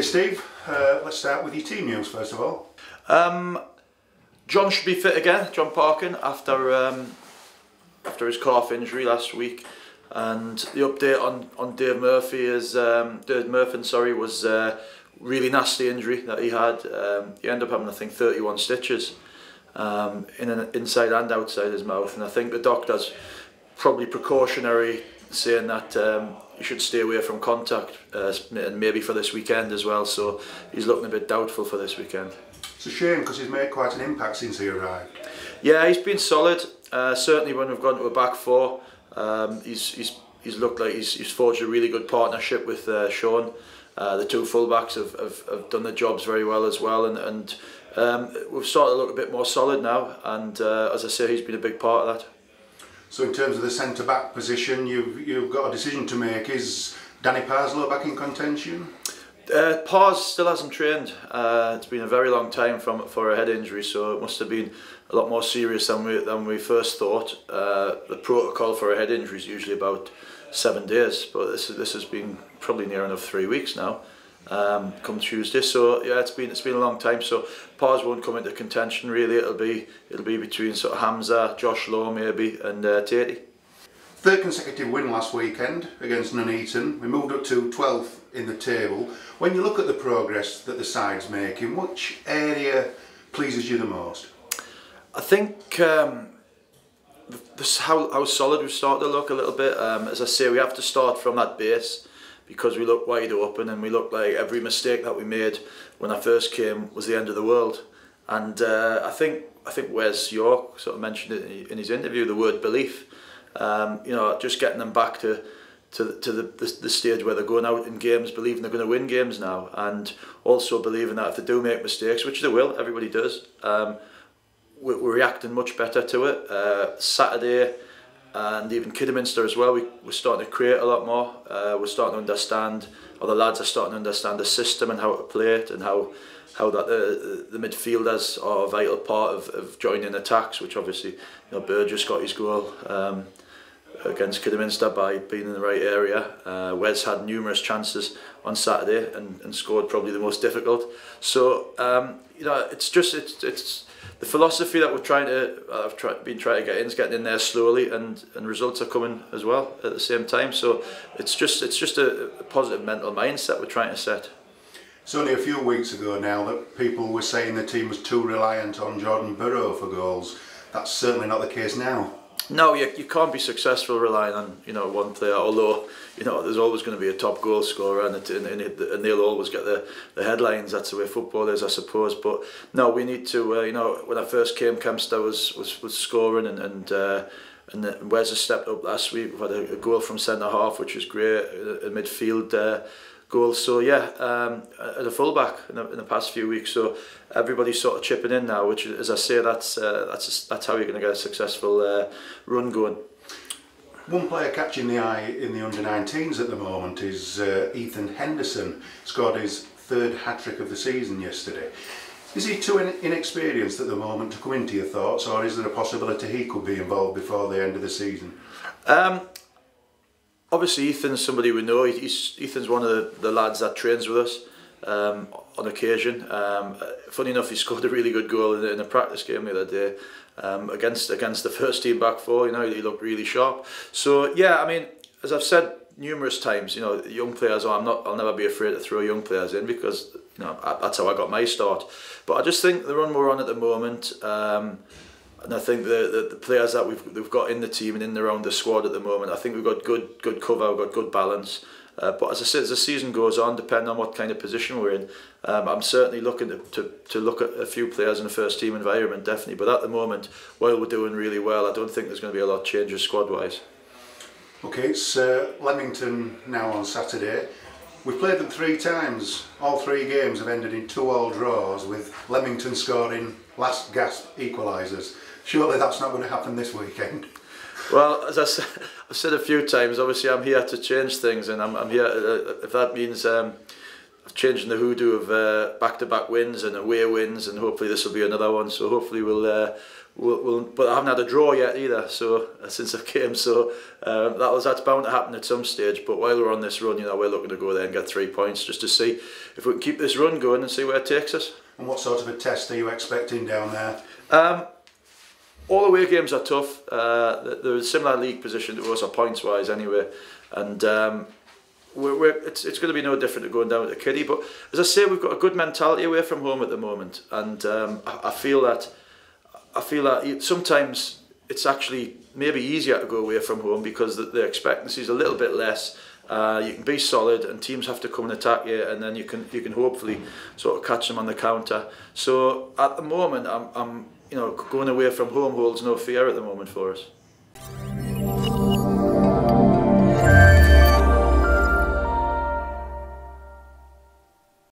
Steve, let's start with your team news first of all. John should be fit again, John Parkin, after his calf injury last week, and the update on Dave Murphy is Dave Murphy, was really nasty injury that he had. He ended up having, I think, 31 stitches inside and outside his mouth, and I think the doctor's probably precautionary, saying that he should stay away from contact, and maybe for this weekend as well, so he's looking a bit doubtful for this weekend. It's a shame because he's made quite an impact since he arrived. Yeah, he's been solid, certainly when we've gone to a back four. He's looked like he's forged a really good partnership with Sean. The two fullbacks have done their jobs very well as well, and we've started to look a bit more solid now, and as I say, he's been a big part of that. So in terms of the centre-back position, you've got a decision to make. Is Danny Parslow back in contention? Pars still hasn't trained. It's been a very long time for a head injury, so it must have been a lot more serious than we first thought. The protocol for a head injury is usually about 7 days, but this has been probably near enough 3 weeks now. Come Tuesday, so yeah, it's been a long time. So Pars won't come into contention really. It'll be between sort of Hamza, Josh Lowe maybe, and Tatey. Third consecutive win last weekend against Nuneaton. We moved up to 12th in the table. When you look at the progress that the side's making, which area pleases you the most? I think how solid we've started to look a little bit. As I say, we have to start from that base, because we look wide open and we look like every mistake that we made when I first came was the end of the world. And I think Wes York sort of mentioned it in his interview, the word belief. You know, just getting them back to the stage where they're going out in games believing they're going to win games now, and also believing that if they do make mistakes, which they will, everybody does, we're reacting much better to it. Saturday, and even Kidderminster as well, we're starting to create a lot more. We're starting to understand, or the lads are starting to understand the system and how to play it, and how that the midfielders are a vital part of joining attacks, which obviously, you know, Burgess got his goal against Kidderminster by being in the right area. Wes had numerous chances on Saturday and scored probably the most difficult. So you know, it's the philosophy that I've been trying to get in is getting in there slowly, and results are coming as well at the same time. So it's just a positive mental mindset we're trying to set. It's only a few weeks ago now that people were saying the team was too reliant on Jordan Burrow for goals. That's certainly not the case now. No, you can't be successful relying on, you know, one player. Although, you know, there's always going to be a top goal scorer, and they'll always get the headlines. That's the way football is, I suppose. But no, we need to. You know, when I first came, Kempster was scoring, and Wes has stepped up last week. We've had a goal from centre half, which is great. A midfield goal. So yeah, at a fullback in the past few weeks. So everybody's sort of chipping in now, which, as I say, that's how you're going to get a successful run going. One player catching the eye in the under-19s at the moment is Ethan Henderson. Scored his third hat-trick of the season yesterday. Is he too inexperienced at the moment to come into your thoughts, or is there a possibility he could be involved before the end of the season? Obviously, Ethan's somebody we know. Ethan's one of the lads that trains with us on occasion. Funny enough, he scored a really good goal in a practice game the other day against the first team back four. You know, he looked really sharp. So yeah, I mean, as I've said numerous times, you know, young players. I'll never be afraid to throw young players in, because, you know, that's how I got my start. But I just think the run we're on at the moment. And I think the players that we've got in the team and in around the squad at the moment, I think we've got good cover, we've got good balance. But as I said, as the season goes on, depending on what kind of position we're in, I'm certainly looking to look at a few players in the first team environment, definitely. But at the moment, while we're doing really well, I don't think there's going to be a lot of changes squad-wise. Okay, it's Leamington now on Saturday. We've played them 3 times. All 3 games have ended in 2-2 draws, with Leamington scoring last gasp equalisers. Surely that's not going to happen this weekend. Well, as I've said a few times, obviously I'm here to change things, and I'm here, if that means changing the hoodoo of back-to-back wins and away wins, and hopefully this will be another one. So hopefully we'll but I haven't had a draw yet either. So since I came, so that's bound to happen at some stage. But while we're on this run, you know, we're looking to go there and get 3 points just to see if we can keep this run going and see where it takes us. And what sort of a test are you expecting down there? All away games are tough. They're a similar league position to us, or points wise anyway, and it's going to be no different to going down to Kiddie. But as I say, we've got a good mentality away from home at the moment, and I feel that sometimes it's actually maybe easier to go away from home because the expectancy is a little bit less. You can be solid, and teams have to come and attack you, and then you can hopefully sort of catch them on the counter. So at the moment, I'm you know, going away from home holds no fear at the moment for us.